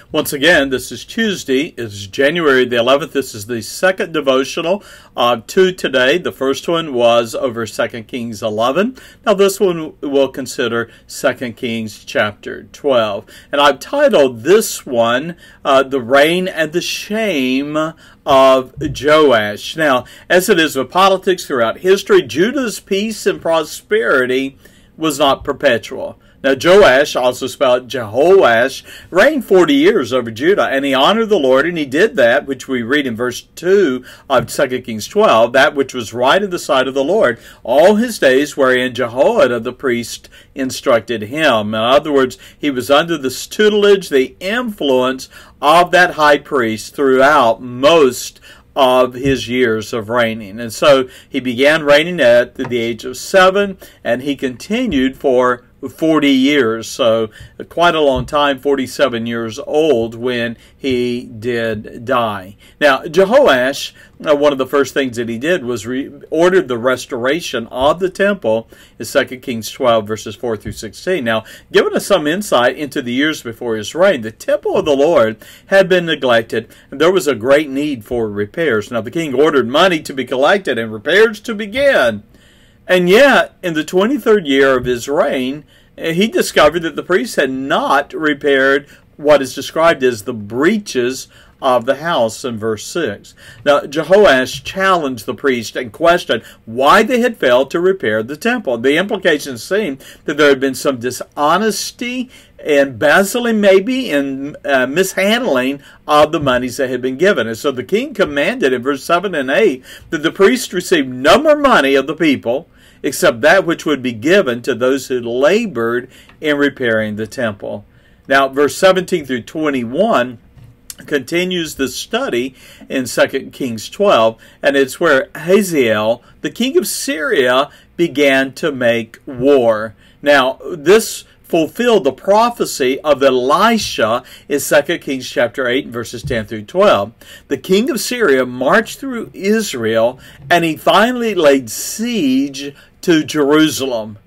Once again, this is Tuesday. It's January the 11th. This is the second devotional of two today. The first one was over 2 Kings 11. Now this one we'll consider 2 Kings chapter 12. And I've titled this one, The Reign and the Shame of Joash. Now, as it is with politics throughout history, Judah's peace and prosperity was not perpetual. Now, Joash, also spelled Jehoash, reigned 40 years over Judah, and he honored the Lord, and he did that, which we read in verse 2 of 2 Kings 12, that which was right in the sight of the Lord, all his days wherein Jehoiada the priest instructed him. In other words, he was under the tutelage, the influence of that high priest throughout most of his years of reigning. And so he began reigning at the age of 7, and he continued for 40 years, so quite a long time, 47 years old when he did die. Now, Jehoash, one of the first things that he did was ordered the restoration of the temple in 2 Kings 12, verses 4 through 16. Now, giving us some insight into the years before his reign, the temple of the Lord had been neglected, and there was a great need for repairs. Now, the king ordered money to be collected and repairs to begin. And yet, in the 23rd year of his reign, he discovered that the priests had not repaired what is described as the breaches of the house in verse 6. Now, Jehoash challenged the priest and questioned why they had failed to repair the temple. The implications seemed that there had been some dishonesty, embezzling maybe, and mishandling of the monies that had been given. And so the king commanded in verse 7 and 8 that the priests receive no more money of the people, except that which would be given to those who labored in repairing the temple. Now, verse 17 through 21 continues the study in 2 Kings 12, and it's where Hazael, the king of Syria, began to make war. Now, this fulfilled the prophecy of Elisha in 2 Kings chapter 8, verses 10 through 12. The king of Syria marched through Israel, and he finally laid siege to Jerusalem.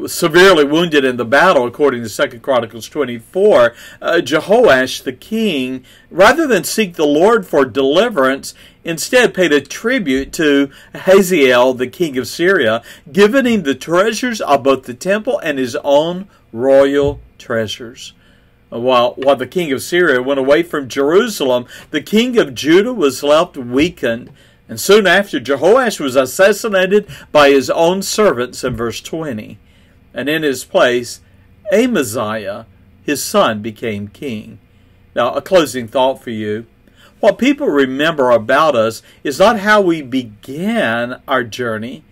Severely wounded in the battle, according to 2 Chronicles 24, Jehoash the king, rather than seek the Lord for deliverance, instead paid a tribute to Hazael, the king of Syria, giving him the treasures of both the temple and his own royal treasures. While the king of Syria went away from Jerusalem, the king of Judah was left weakened. And soon after, Jehoash was assassinated by his own servants in verse 20. And in his place, Amaziah, his son, became king. Now, a closing thought for you. What people remember about us is not how we began our journey,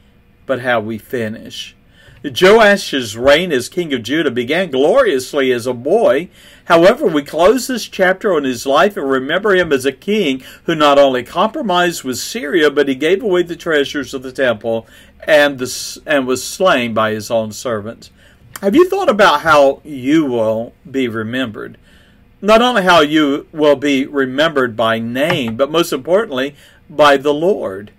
but how we finish. Joash's reign as king of Judah began gloriously as a boy. However, we close this chapter on his life and remember him as a king who not only compromised with Syria, but he gave away the treasures of the temple and was slain by his own servants. Have you thought about how you will be remembered? Not only how you will be remembered by name, but most importantly, by the Lord.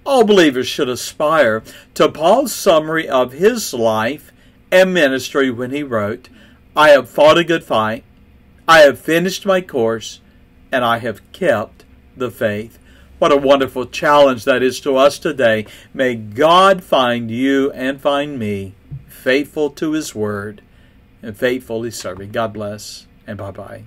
All believers should aspire to Paul's summary of his life and ministry when he wrote, I have fought a good fight, I have finished my course, and I have kept the faith. What a wonderful challenge that is to us today. May God find you and find me faithful to his word and faithfully serving. God bless, and bye-bye.